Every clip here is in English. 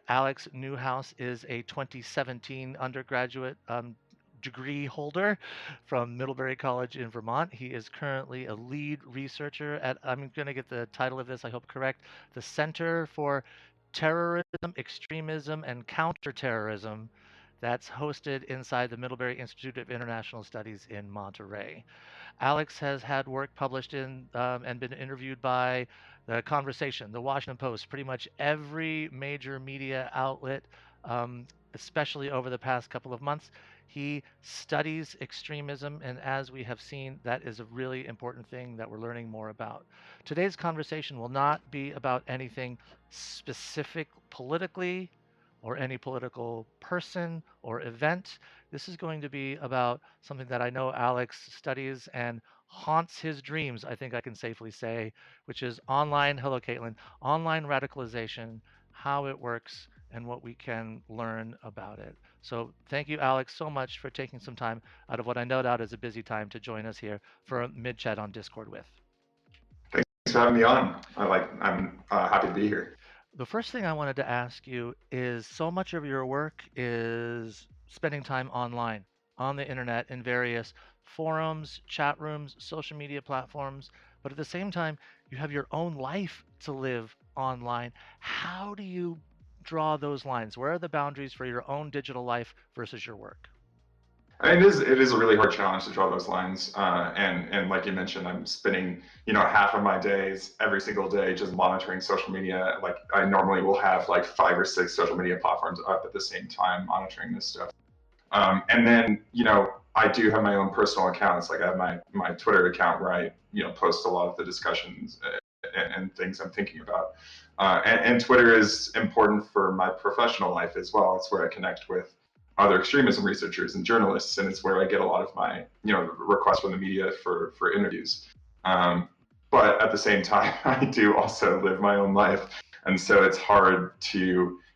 Alex Newhouse is a 2017 undergraduate degree holder from Middlebury College in Vermont. He is currently a lead researcher at, I'm going to get the title of this, I hope correct, the Center for Terrorism, Extremism, and Counterterrorism that's hosted inside the Middlebury Institute of International Studies in Monterey. Alex has had work published in and been interviewed by The Conversation, The Washington Post, pretty much every major media outlet, especially over the past couple of months. He studies extremism, and as we have seen, that is a really important thing that we're learning more about. Today's conversation will not be about anything specific politically or any political person or event. This is going to be about something that I know Alex studies and haunts his dreams, I think I can safely say, which is hello Caitlin, online radicalization, how it works, and what we can learn about it. So thank you, Alex, so much for taking some time out of what I no doubt is a busy time to join us here for a MiddChat on Discord with. Thanks for having me on. I'm happy to be here. The first thing I wanted to ask you is so much of your work is spending time online, on the internet, in various forums, chat rooms, social media platforms, but at the same time, you have your own life to live online. How do you draw those lines? Where are the boundaries for your own digital life versus your work? It is a really hard challenge to draw those lines. And like you mentioned, I'm spending half of my days every single day just monitoring social media. Like I normally will have like 5 or 6 social media platforms up at the same time monitoring this stuff. And then I do have my own personal accounts. Like I have my Twitter account where I post a lot of the discussions and things I'm thinking about. And Twitter is important for my professional life as well. It's where I connect with other extremism researchers and journalists, and it's where I get a lot of my requests from the media for interviews. But at the same time, I do also live my own life, and so it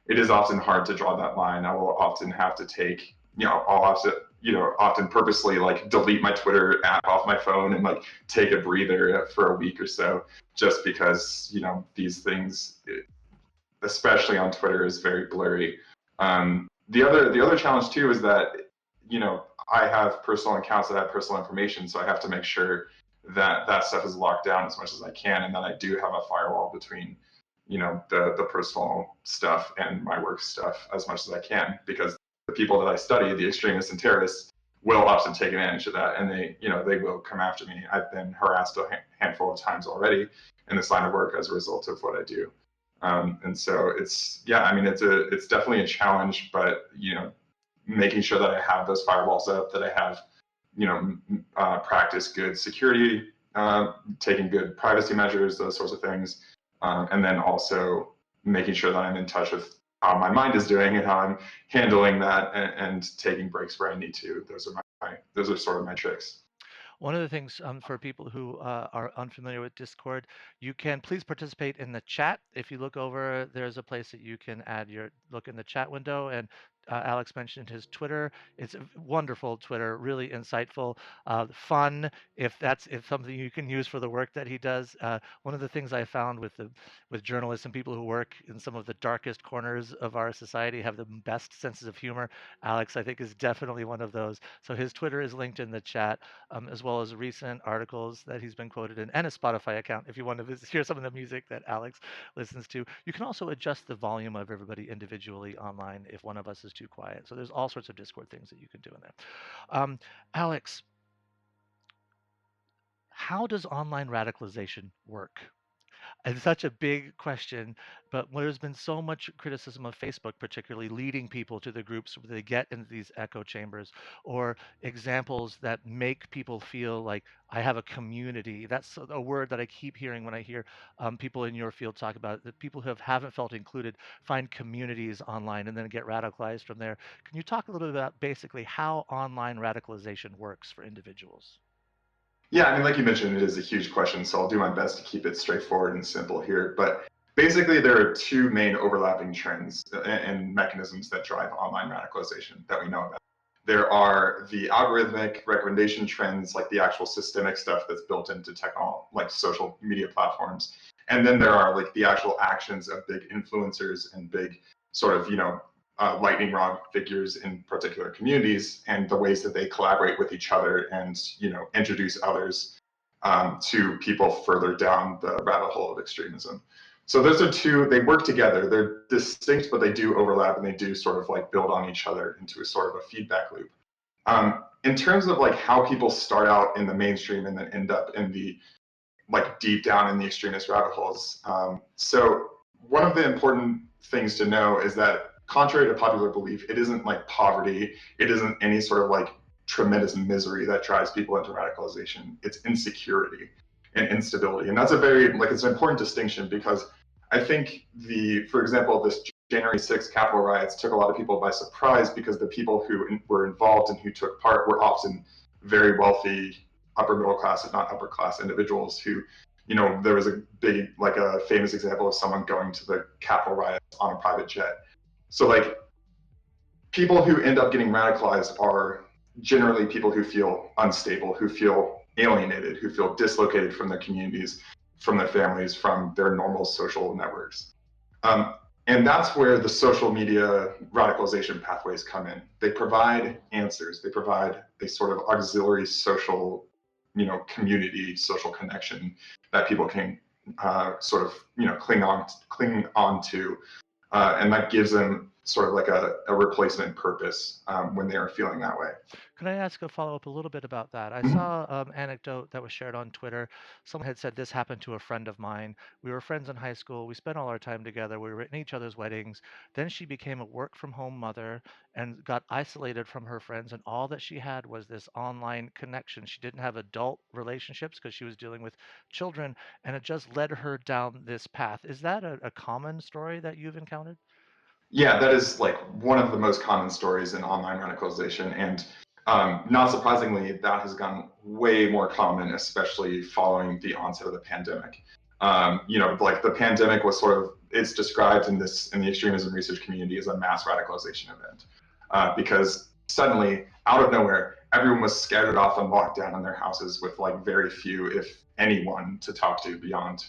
is often hard to draw that line. I will often have to take, I'll have to, often purposely like delete my Twitter app off my phone and like take a breather for a week or so, just because, these things, especially on Twitter, is very blurry. The other challenge too is that, I have personal accounts that have personal information, so I have to make sure that that stuff is locked down as much as I can, and that I do have a firewall between the personal stuff and my work stuff as much as I can, because the people that I study, the extremists and terrorists, will often take advantage of that, and they will come after me. I've been harassed a handful of times already in this line of work as a result of what I do. And so it's definitely a challenge, but making sure that I have those firewalls up, that I have practice good security, taking good privacy measures, those sorts of things. And then also making sure that I'm in touch with how my mind is doing and how I'm handling that, and taking breaks where I need to. Those are sort of my tricks. One of the things for people who are unfamiliar with Discord, you can please participate in the chat. If you look over, there's a place that you can look in the chat window. And Alex mentioned his Twitter. It's a wonderful Twitter, really insightful, fun. If something you can use for the work that he does. One of the things I found with journalists and people who work in some of the darkest corners of our society have the best senses of humor. Alex, I think, is definitely one of those. So his Twitter is linked in the chat, as well as recent articles that he's been quoted in, and a Spotify account if you want to hear some of the music that Alex listens to. You can also adjust the volume of everybody individually online if one of us is too quiet. So there's all sorts of Discord things that you can do in there. Alex, how does online radicalization work? It's such a big question, but there's been so much criticism of Facebook, particularly leading people to the groups where they get into these echo chambers, or examples that make people feel like I have a community. That's a word that I keep hearing when I hear people in your field talk about it, that people who haven't felt included find communities online and then get radicalized from there. Can you talk a little bit about basically how online radicalization works for individuals? Yeah, I mean, like you mentioned, it is a huge question, so I'll do my best to keep it straightforward and simple here. But basically, there are two main overlapping trends and mechanisms that drive online radicalization that we know about. There are the algorithmic recommendation trends, like the actual systemic stuff that's built into technology, like social media platforms. And then there are like the actual actions of big influencers and big sort of, lightning rod figures in particular communities, and the ways that they collaborate with each other and, introduce others to people further down the rabbit hole of extremism. So those are two, they work together. They're distinct, but they do overlap, and they do sort of like build on each other into a sort of a feedback loop. In terms of like how people start out in the mainstream and then end up in the like deep down in the extremist rabbit holes. So one of the important things to know is that contrary to popular belief, it isn't like poverty. It isn't any sort of like tremendous misery that drives people into radicalization. It's insecurity and instability. And that's a very, like, it's an important distinction, because I think for example, this January 6th Capitol riots took a lot of people by surprise, because the people who were involved and who took part were often very wealthy, upper middle class, if not upper class individuals who, there was a big, like a famous example of someone going to the Capitol riots on a private jet. So like people who end up getting radicalized are generally people who feel unstable, who feel alienated, who feel dislocated from their communities, from their families, from their normal social networks. And that's where the social media radicalization pathways come in. They provide answers. They provide a sort of auxiliary social, community, social connection that people can sort of, cling on to, and that gives them sort of like a replacement purpose when they are feeling that way. Can I ask a follow-up a little bit about that? I Mm-hmm. saw anecdote that was shared on Twitter. Someone had said this happened to a friend of mine. We were friends in high school. We spent all our time together. We were in each other's weddings. Then she became a work-from-home mother and got isolated from her friends, and all that she had was this online connection. She didn't have adult relationships because she was dealing with children, and it just led her down this path. Is that a common story that you've encountered? Yeah, that is like one of the most common stories in online radicalization. And not surprisingly, that has gotten way more common, especially following the onset of the pandemic. Like the pandemic was sort of, it's described in the extremism research community as a mass radicalization event, because suddenly, out of nowhere, everyone was scattered off and locked down in their houses with like very few, if anyone, to talk to beyond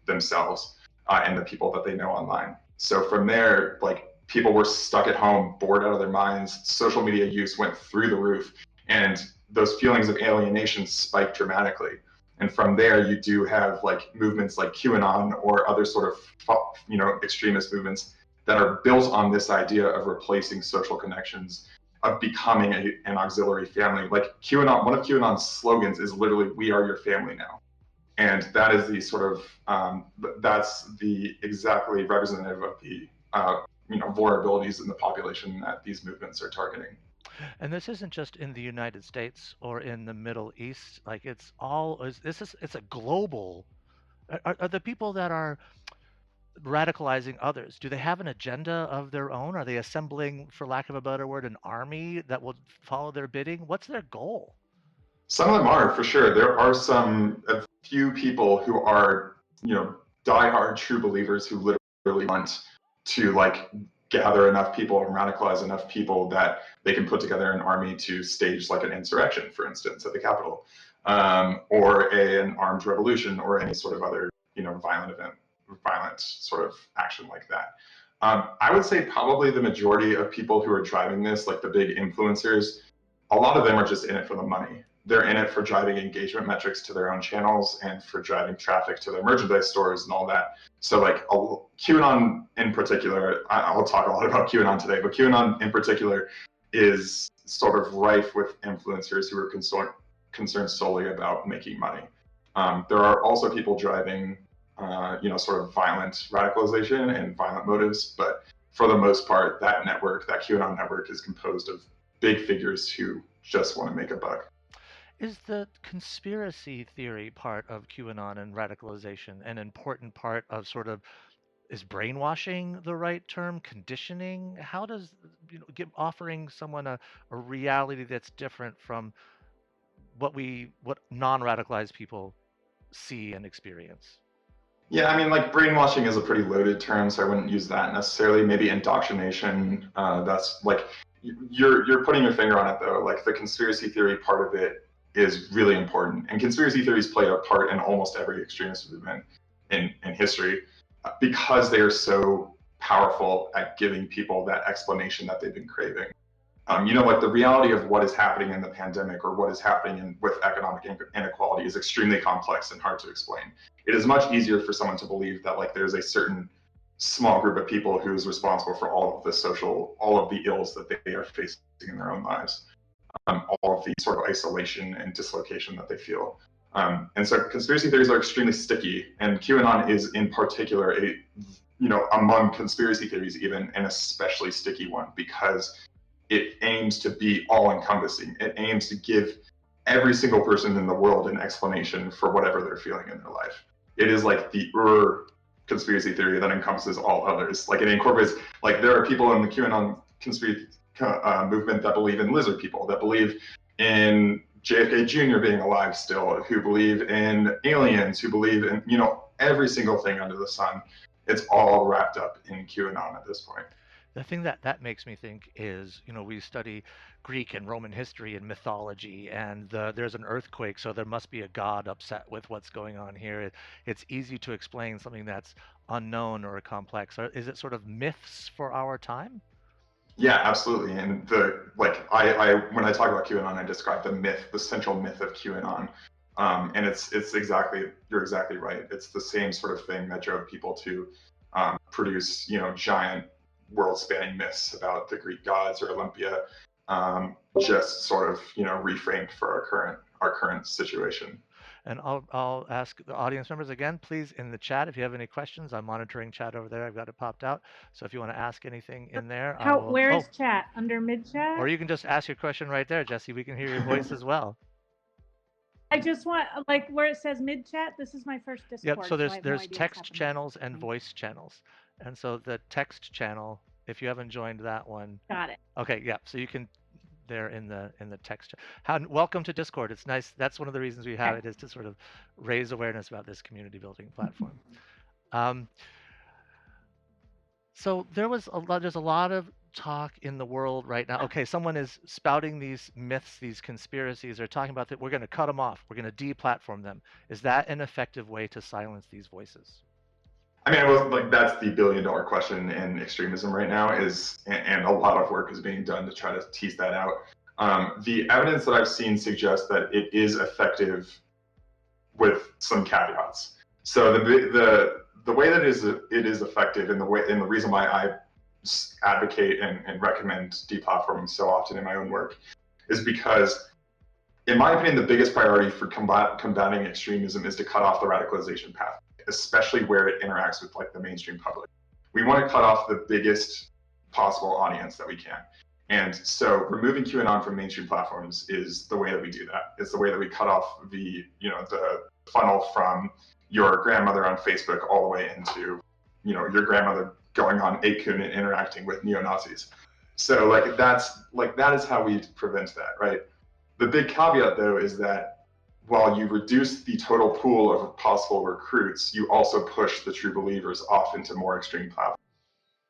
themselves and the people that they know online. So from there, like people were stuck at home, bored out of their minds. Social media use went through the roof, and those feelings of alienation spiked dramatically. And from there, you do have like movements like QAnon or other sort of, extremist movements that are built on this idea of replacing social connections, of becoming an auxiliary family. Like QAnon, one of QAnon's slogans is literally "We are your family now." And that is the sort of that's the exactly representative of the vulnerabilities in the population that these movements are targeting. And this isn't just in the United States or in the Middle East. Like it's all this is it's a global. Are the people that are radicalizing others? Do they have an agenda of their own? Are they assembling, for lack of a better word, an army that will follow their bidding? What's their goal? Some of them are, for sure. There are a few people who are, diehard true believers who literally want to like gather enough people and radicalize enough people that they can put together an army to stage like an insurrection, for instance, at the Capitol, or an armed revolution, or any sort of other, violent sort of action like that. I would say probably the majority of people who are driving this, like the big influencers, a lot of them are just in it for the money. They're in it for driving engagement metrics to their own channels and for driving traffic to their merchandise stores and all that. So like QAnon in particular, I'll talk a lot about QAnon today, but QAnon in particular is sort of rife with influencers who are concerned solely about making money. There are also people driving, sort of violent radicalization and violent motives, but for the most part, that QAnon network, is composed of big figures who just want to make a buck. Is the conspiracy theory part of QAnon and radicalization an important part of sort of, is brainwashing the right term? Conditioning? How does, offering someone a reality that's different from what non-radicalized people see and experience? Yeah, I mean, like brainwashing is a pretty loaded term, so I wouldn't use that necessarily. Maybe indoctrination. That's like you're putting your finger on it though. Like the conspiracy theory part of it is really important, and conspiracy theories play a part in almost every extremist movement in history, because they are so powerful at giving people that explanation that they've been craving. Like the reality of what is happening in the pandemic or what is happening with economic inequality is extremely complex and hard to explain. It is much easier for someone to believe that like there's a certain small group of people who is responsible for all of the ills that they are facing in their own lives, all of the sort of isolation and dislocation that they feel. And so conspiracy theories are extremely sticky, and QAnon is in particular among conspiracy theories even an especially sticky one because it aims to be all-encompassing. It aims to give every single person in the world an explanation for whatever they're feeling in their life. It is like the conspiracy theory that encompasses all others. Like it incorporates, like there are people in the QAnon conspiracy movement that believe in lizard people, that believe in JFK Jr. being alive still, who believe in aliens, who believe in, every single thing under the sun. It's all wrapped up in QAnon at this point. The thing that makes me think is, we study Greek and Roman history and mythology, and there's an earthquake, so there must be a god upset with what's going on here. It's easy to explain something that's unknown or complex. Is it sort of myths for our time? Yeah, absolutely. And I when I talk about QAnon, I describe the central myth of QAnon. And you're exactly right. It's the same sort of thing that drove people to produce, giant world-spanning myths about the Greek gods or Olympia, just sort of, reframed for our current situation. And I'll ask the audience members again, please, in the chat, if you have any questions. I'm monitoring chat over there. I've got it popped out. So if you want to ask anything in there, I will. Where is chat? Under MiddChat? Or you can just ask your question right there, Jesse. We can hear your voice as well. I just want, like, where it says MiddChat, this is my first Discord. Yep, so there's text channels and voice channels. And so the text channel, if you haven't joined that one. Got it. Okay, yeah. So you can there in the text. Welcome to Discord. It's nice. That's one of the reasons we have it, is to sort of raise awareness about this community building platform. So there's a lot of talk in the world right now. Okay, someone is spouting these myths, these conspiracies. They're talking about that we're going to cut them off. We're going to deplatform them. Is that an effective way to silence these voices? I mean, that's the billion-dollar question in extremism right now, and a lot of work is being done to try to tease that out. The evidence that I've seen suggests that it is effective with some caveats. So the way that it is effective, and the reason why I advocate and recommend deplatforming so often in my own work, is because, in my opinion, the biggest priority for combating extremism is to cut off the radicalization path, especially where it interacts with like the mainstream public. We want to cut off the biggest possible audience that we can. And so removing QAnon from mainstream platforms is the way that we do that. It's the way that we cut off the funnel from your grandmother on Facebook all the way into, your grandmother going on Akun and interacting with neo-Nazis. So that is how we prevent that, right? The big caveat though is that while you reduce the total pool of possible recruits, you also push the true believers off into more extreme platforms.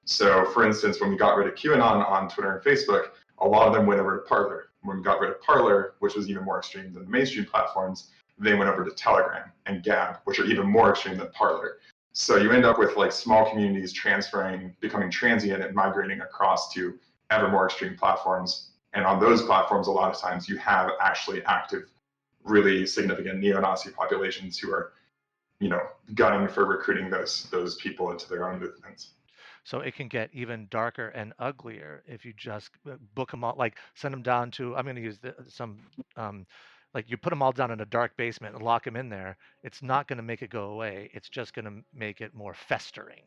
So, for instance, when we got rid of QAnon on Twitter and Facebook, a lot of them went over to Parler. When we got rid of Parler, which was even more extreme than the mainstream platforms, they went over to Telegram and Gab, which are even more extreme than Parler. So you end up with like small communities becoming transient and migrating across to ever more extreme platforms. And on those platforms, a lot of times you have actually active, really significant neo-Nazi populations who are, gunning for recruiting those people into their own movements. So it can get even darker and uglier if you just book them all, like send them down to, I'm going to use like you put them all down in a dark basement and lock them in there. It's not going to make it go away. It's just going to make it more festering.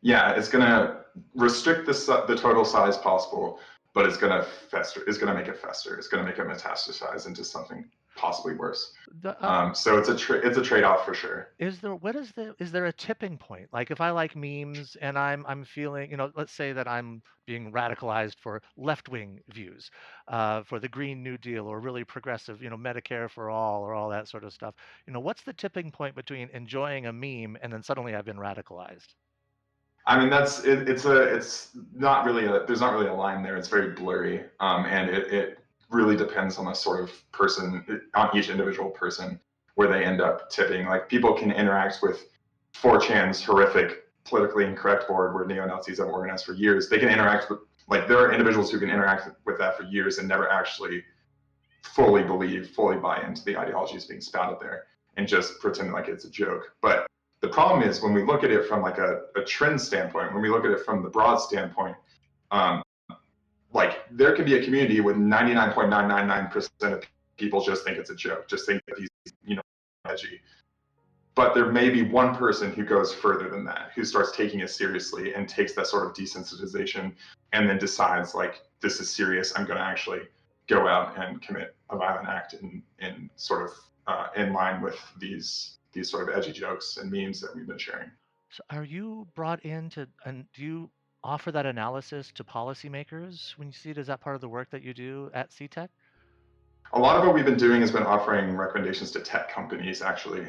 Yeah, it's going to restrict the total size possible, but it's going to fester. It's going to make it fester. It's going to make it metastasize into something possibly worse. So it's a trade-off for sure. Is there a tipping point? Like if I like memes and I'm feeling, let's say that I'm being radicalized for left-wing views, for the Green New Deal or really progressive, Medicare for all or all that sort of stuff. What's the tipping point between enjoying a meme and then suddenly I've been radicalized? I mean, there's not really a line there. It's very blurry, and it really depends on the sort of person, on each individual person, where they end up tipping. Like people can interact with 4chan's horrific politically incorrect board where neo-Nazis have organized for years, they can interact with, like, there are individuals who can interact with that for years and never actually fully buy into the ideologies being spouted there and just pretend like it's a joke. But the problem is when we look at it from like a trend standpoint, when we look at it from the broad standpoint, like there can be a community with 99.999% of people just think it's a joke, just think that he's, edgy. But there may be one person who goes further than that, who starts taking it seriously and takes that sort of desensitization and then decides, like, this is serious. I'm going to actually go out and commit a violent act in sort of in line with these sort of edgy jokes and memes that we've been sharing. So are you brought in to, and do you offer that analysis to policymakers when you see it? Is that part of the work that you do at CTech? A lot of what we've been doing has been offering recommendations to tech companies, actually.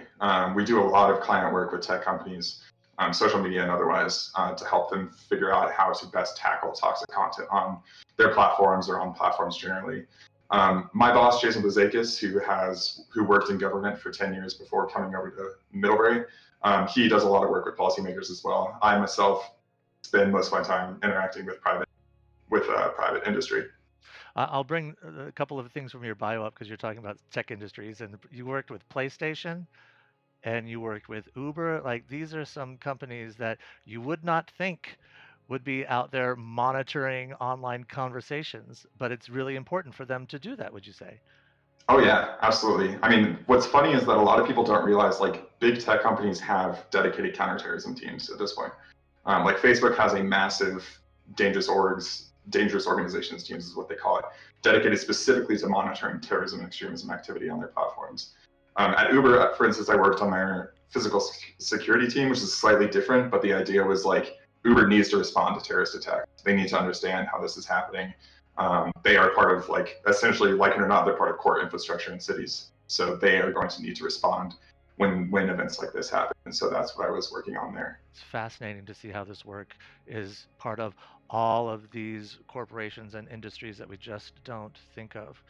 We do a lot of client work with tech companies, social media and otherwise, to help them figure out how to best tackle toxic content on their platforms or on platforms generally. My boss, Jason Blazakis, who worked in government for 10 years before coming over to Middlebury, he does a lot of work with policymakers as well. I myself spend most of my time interacting with private industry. I'll bring a couple of things from your bio up because you're talking about tech industries, and you worked with PlayStation and you worked with Uber. Like, these are some companies that you would not think would be out there monitoring online conversations, but it's really important for them to do that, would you say? Oh yeah, absolutely. I mean, what's funny is that a lot of people don't realize, like, big tech companies have dedicated counterterrorism teams at this point. Like Facebook has a massive dangerous organizations teams is what they call it, dedicated specifically to monitoring terrorism and extremism activity on their platforms. At Uber, for instance, I worked on their physical security team, which is slightly different, but the idea was, like, Uber needs to respond to terrorist attacks. They need to understand how this is happening. They are part of, like, essentially, like it or not, they're part of core infrastructure in cities. So they are going to need to respond when events like this happen. And so that's what I was working on there. It's fascinating to see how this work is part of all of these corporations and industries that we just don't think of.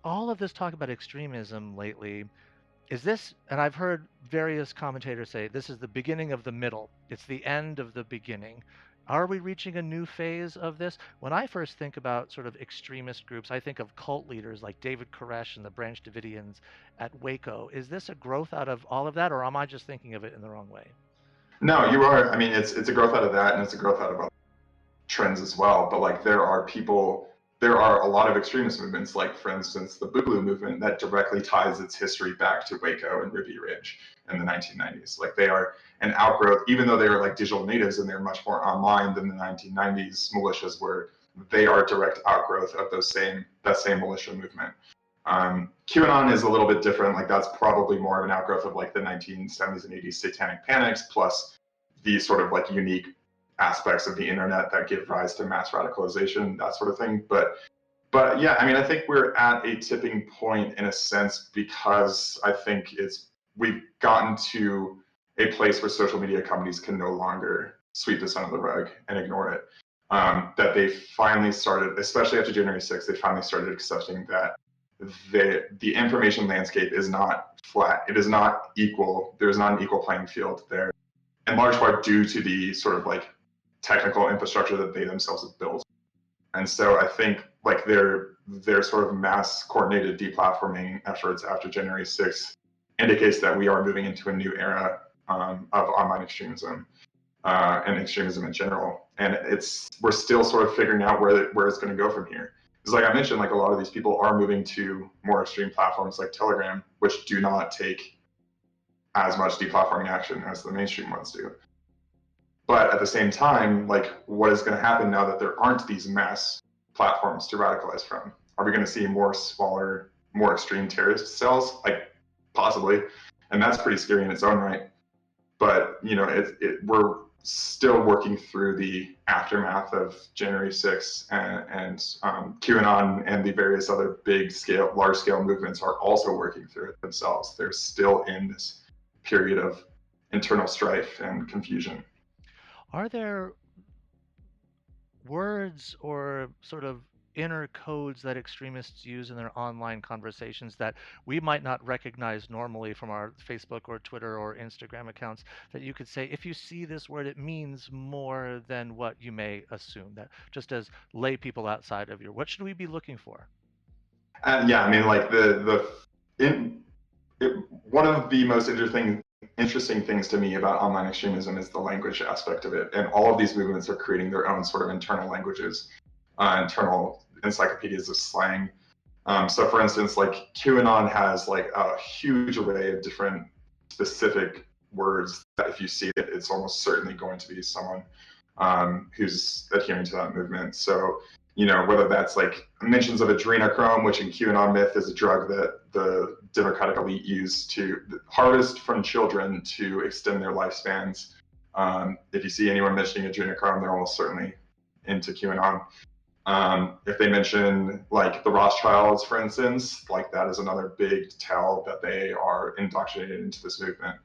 All of this talk about extremism lately, is this, and I've heard various commentators say, this is the beginning of the middle, it's the end of the beginning. Are we reaching a new phase of this? When I first think about sort of extremist groups, I think of cult leaders like David Koresh and the Branch Davidians at Waco. Is this a growth out of all of that, or am I just thinking of it in the wrong way? No, you are. I mean, it's a growth out of that, and it's a growth out of other trends as well. But, like, there are a lot of extremist movements, like, for instance, the Boogaloo movement, that directly ties its history back to Waco and Ruby Ridge in the 1990s. Like, they are an outgrowth, even though they are, like, digital natives and they're much more online than the 1990s militias were. They are a direct outgrowth of that same militia movement. QAnon is a little bit different. Like, that's probably more of an outgrowth of, like, the 1970s and 80s satanic panics, plus the sort of, like, unique aspects of the internet that give rise to mass radicalization, that sort of thing. But yeah, I mean, I think we're at a tipping point in a sense, because I think we've gotten to a place where social media companies can no longer sweep this under the rug and ignore it. That they finally started, especially after January 6th, they finally started accepting that the information landscape is not flat. It is not equal. There's not an equal playing field there, in large part due to the sort of, like, technical infrastructure that they themselves have built. And so I think, like, their sort of mass coordinated deplatforming efforts after January 6th indicates that we are moving into a new era of online extremism and extremism in general. And we're still sort of figuring out where it's going to go from here. Because, like I mentioned, like, a lot of these people are moving to more extreme platforms like Telegram, which do not take as much deplatforming action as the mainstream ones do. But at the same time, like, what is going to happen now that there aren't these mass platforms to radicalize from? Are we going to see more smaller, more extreme terrorist cells? Like, possibly. And that's pretty scary in its own right. But, we're still working through the aftermath of January 6th, and QAnon and the various other large scale movements are also working through it themselves. They're still in this period of internal strife and confusion. Are there words or sort of inner codes that extremists use in their online conversations that we might not recognize normally from our Facebook or Twitter or Instagram accounts, that you could say, if you see this word, it means more than what you may assume, that just as lay people outside of what should we be looking for? Yeah, I mean, like in one of the most interesting things to me about online extremism is the language aspect of it, and all of these movements are creating their own sort of internal languages, internal encyclopedias of slang. So, for instance, like QAnon has like a huge array of different specific words that if you see it, it's almost certainly going to be someone who's adhering to that movement. So, whether that's like mentions of adrenochrome, which in QAnon myth is a drug that the Democratic elite use to harvest from children to extend their lifespans. If you see anyone mentioning adrenochrome, they're almost certainly into QAnon. If they mention like the Rothschilds, for instance, like that is another big tell that they are indoctrinated into this movement.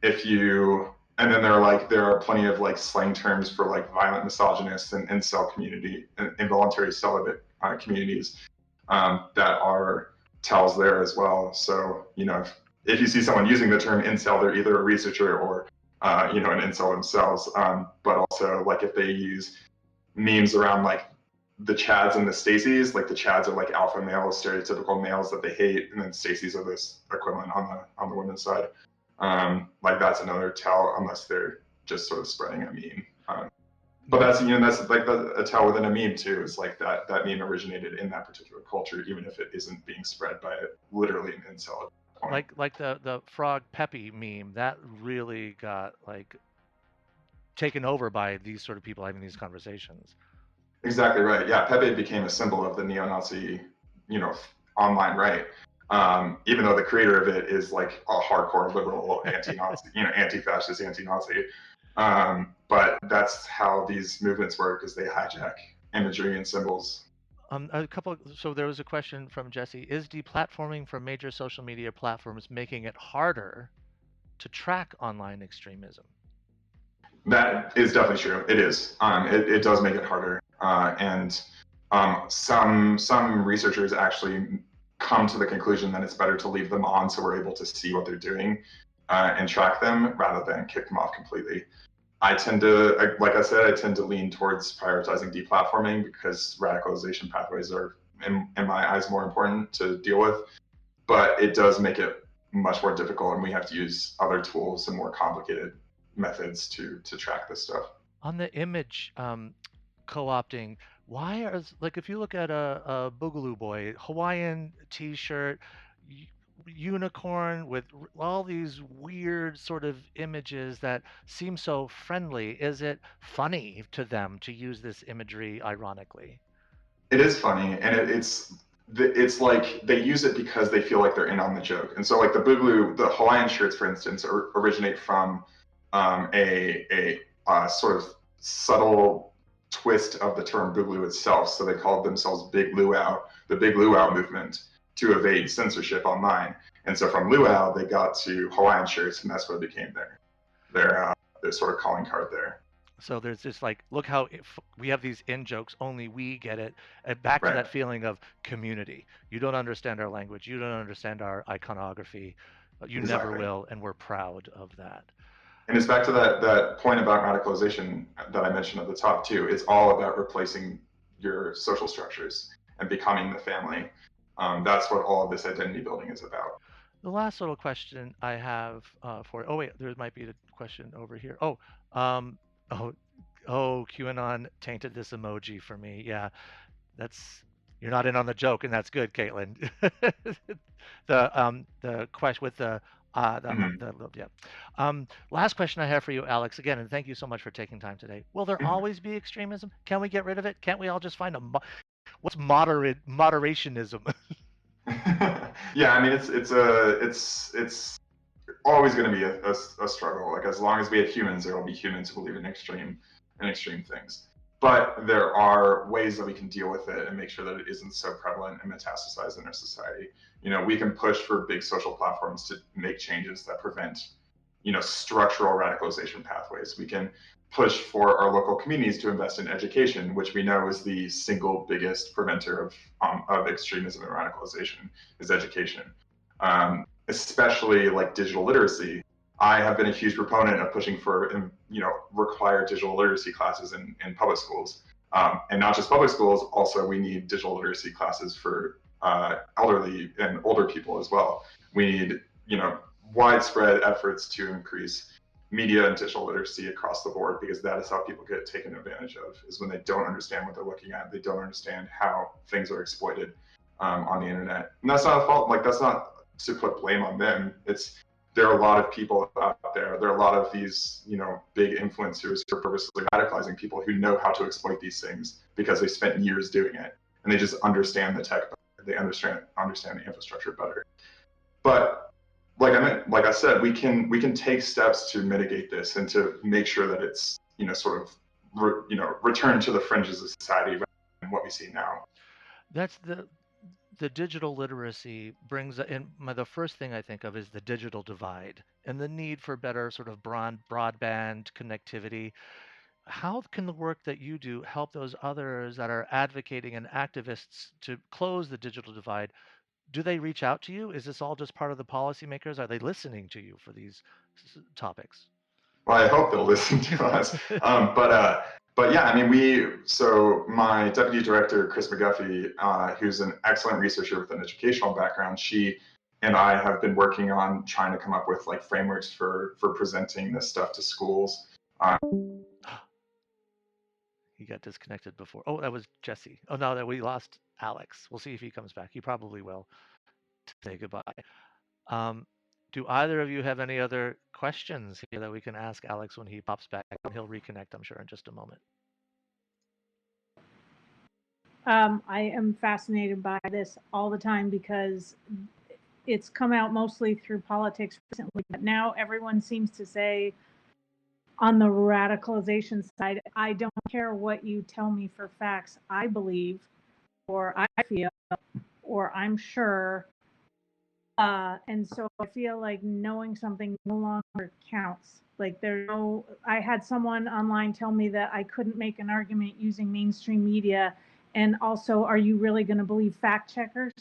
If you and then there are plenty of like slang terms for like violent misogynists and incel community and involuntary celibate communities that are tells there as well. So if you see someone using the term incel, they're either a researcher or an incel themselves. But also like if they use memes around like the Chads and the Stacys, like the Chads are like alpha males, stereotypical males that they hate, and then Stacys are this equivalent on the women's side. Like that's another tell, unless they're just sort of spreading a meme. But that's like a tell within a meme too. Is like that meme originated in that particular culture, even if it isn't being spread by literally an incel. Like the frog Peppy meme that really got like taken over by these sort of people having these conversations. Exactly right. Yeah, Pepe became a symbol of the neo-Nazi, online right. Even though the creator of it is like a hardcore liberal, anti-Nazi, anti-fascist, anti-Nazi. But that's how these movements work: is they hijack imagery and symbols. So there was a question from Jesse: is deplatforming from major social media platforms making it harder to track online extremism? That is definitely true. It is. It does make it harder, and some researchers actually come to the conclusion that it's better to leave them on so we're able to see what they're doing and track them rather than kick them off completely. I tend to, like I said, I tend to lean towards prioritizing deplatforming because radicalization pathways are, in my eyes, more important to deal with. But it does make it much more difficult, and we have to use other tools and more complicated methods to track this stuff. On the image co-opting, why are like if you look at a Boogaloo Boy Hawaiian T-shirt, unicorn with all these weird sort of images that seem so friendly, is it funny to them to use this imagery ironically? It is funny, and it's like they use it because they feel like they're in on the joke. And so like the Hawaiian shirts, for instance, originate from a sort of subtle twist of the term boogaloo itself. So they called themselves Big Luau, the Big Luau movement, to evade censorship online. And so from luau, they got to Hawaiian shirts, and that's what it became their sort of calling card there. So there's this like, look how we have these in jokes, only we get it. And back to Right. that feeling of community. You don't understand our language. You don't understand our iconography. You never Exactly. will, and we're proud of that. And it's back to that point about radicalization that I mentioned at the top too. It's all about replacing your social structures and becoming the family. That's what all of this identity building is about. The last little question I have oh wait, there might be a question over here. Oh, oh, QAnon tainted this emoji for me. Yeah, that's you're not in on the joke, and that's good, Caitlin. The question with Mm-hmm. yeah. Last question I have for you, Alex. Again, and thank you so much for taking time today. Will there always be extremism? Can we get rid of it? Can't we all just find what's moderationism? Yeah, I mean it's always going to be a struggle. Like as long as we have humans, there will be humans who believe in extreme things. But there are ways that we can deal with it and make sure that it isn't so prevalent and metastasized in our society. We can push for big social platforms to make changes that prevent, structural radicalization pathways. We can push for our local communities to invest in education, which we know is the single biggest preventer of extremism and radicalization, is education, especially like digital literacy. I have been a huge proponent of pushing for required digital literacy classes in public schools, and not just public schools. Also, we need digital literacy classes for elderly and older people as well. We need widespread efforts to increase media and digital literacy across the board, because that is how people get taken advantage of, is when they don't understand what they're looking at, they don't understand how things are exploited on the internet. And that's not a fault, like that's not to put blame on them. There are a lot of people out there are a lot of these big influencers who are purposely radicalizing people who know how to exploit these things because they spent years doing it, and they just understand the tech better. They understand the infrastructure better. But like I said, we can take steps to mitigate this and to make sure that it's sort of return to the fringes of society rather than what we see now. That's the digital literacy brings in the first thing I think of is the digital divide and the need for better sort of broadband connectivity. How can the work that you do help those others that are advocating and activists to close the digital divide? Do they reach out to you? Is this all just part of the policymakers? Are they listening to you for these topics? Well, I hope they'll listen to us. But yeah, I mean, so my deputy director, Chris McGuffey, who's an excellent researcher with an educational background, she and I have been working on trying to come up with like frameworks for presenting this stuff to schools. He got disconnected before. Oh, that was Jesse. Oh, no, that we lost Alex. We'll see if he comes back. He probably will. Say goodbye. Um, do either of you have any other questions here that we can ask Alex when he pops back? He'll reconnect, I'm sure, in just a moment. I am fascinated by this all the time because it's come out mostly through politics recently, but now everyone seems to say on the radicalization side, I don't care what you tell me for facts. I believe, or I feel, or I'm sure. And so I feel like knowing something no longer counts. Like I had someone online tell me that I couldn't make an argument using mainstream media. And also, are you really going to believe fact checkers?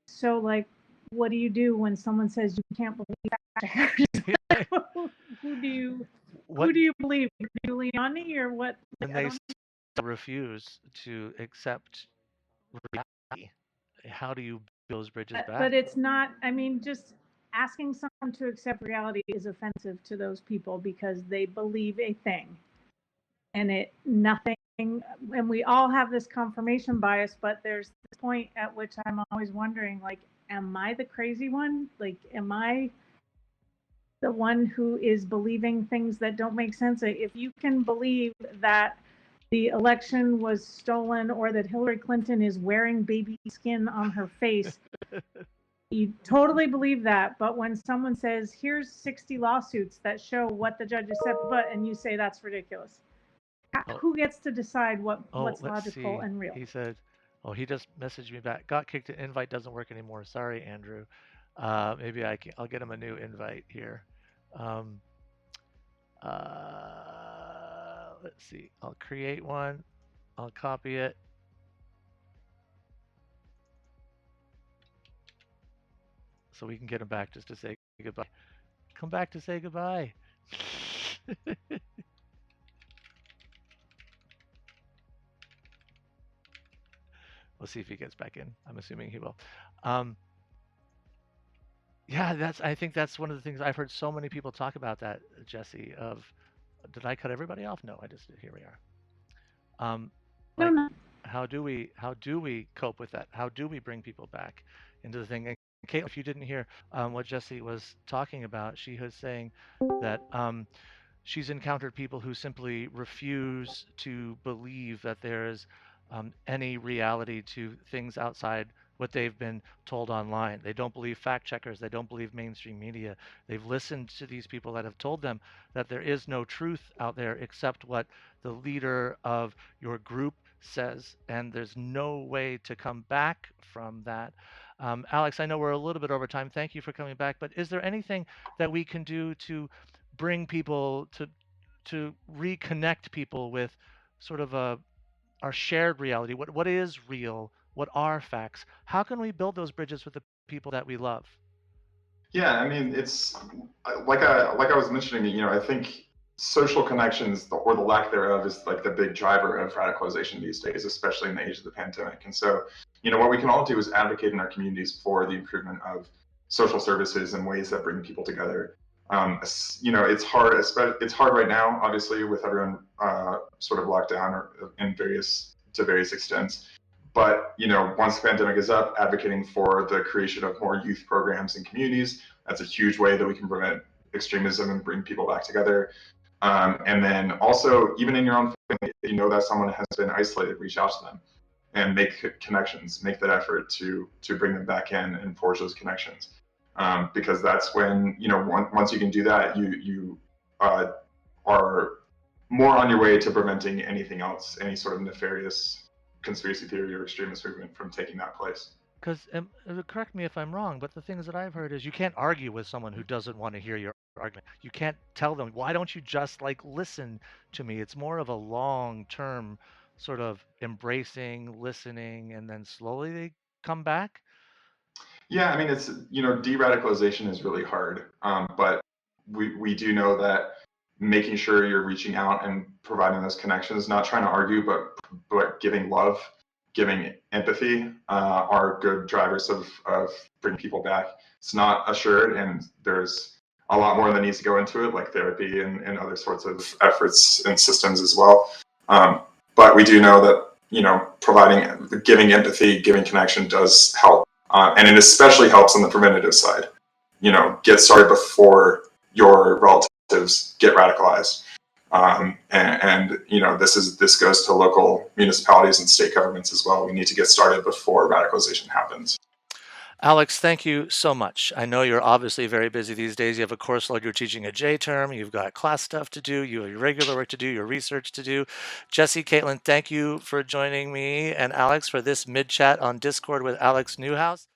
So like, what do you do when someone says you can't believe fact checkers? who do you believe? Giuliani or what? When they refuse to accept reality, how do you build those bridges back? But it's not, I mean, just asking someone to accept reality is offensive to those people because they believe a thing and and we all have this confirmation bias, but there's this point at which I'm always wondering, like, am I the crazy one? Like, am I the one who is believing things that don't make sense? If you can believe that the election was stolen or that Hillary Clinton is wearing baby skin on her face, you totally believe that. But when someone says, here's 60 lawsuits that show what the judges said, and you say that's ridiculous. Who gets to decide what's logical and real? He said, oh, he just messaged me back. Got kicked. Invite doesn't work anymore. Sorry, Andrew. Maybe I'll get him a new invite here. Let's see. I'll create one. I'll copy it. So we can get him back just to say goodbye. Come back to say goodbye. We'll see if he gets back in. I'm assuming he will. Yeah, I think that's one of the things I've heard so many people talk about that, Jesse, did I cut everybody off? No, here we are. No. How do we cope with that? How do we bring people back into the thing? And Caitlin, if you didn't hear what Jesse was talking about, she was saying that she's encountered people who simply refuse to believe that there is any reality to things outside what they've been told online. They don't believe fact checkers. They don't believe mainstream media. They've listened to these people that have told them that there is no truth out there except what the leader of your group says, and there's no way to come back from that. Alex, I know we're a little bit over time. Thank you for coming back, but is there anything that we can do to bring people to to reconnect people with sort of our shared reality. What is real? What are facts? How can we build those bridges with the people that we love? Yeah, I mean, it's like I was mentioning. I think social connections or the lack thereof is like the big driver of radicalization these days, especially in the age of the pandemic. And so, what we can all do is advocate in our communities for the improvement of social services and ways that bring people together. It's hard. It's hard right now, obviously, with everyone sort of locked down or in various extents. But once the pandemic is up, advocating for the creation of more youth programs in communities, that's a huge way that we can prevent extremism and bring people back together. And then also, even in your own family, if you know that someone has been isolated, reach out to them and make connections, make that effort to bring them back in and forge those connections. Because that's when, once you can do that, you are more on your way to preventing anything else, any sort of nefarious conspiracy theory or extremist movement from taking that place. Because, correct me if I'm wrong, but the things that I've heard is you can't argue with someone who doesn't want to hear your argument. You can't tell them, why don't you just like listen to me? It's more of a long term sort of embracing, listening, and then slowly they come back. Yeah, I mean, it's de-radicalization is really hard, but we do know that making sure you're reaching out and providing those connections, not trying to argue, but giving love, giving empathy, are good drivers of bringing people back. It's not assured, and there's a lot more that needs to go into it, like therapy and other sorts of efforts and systems as well. But we do know that giving empathy, giving connection does help. And it especially helps on the preventative side. Get started before your relatives get radicalized. This goes to local municipalities and state governments as well. We need to get started before radicalization happens. Alex, thank you so much. I know you're obviously very busy these days. You have a course load, you're teaching a J term, you've got class stuff to do, you have your regular work to do, your research to do. Jesse, Caitlin, thank you for joining me and Alex for this mid chat on Discord with Alex Newhouse.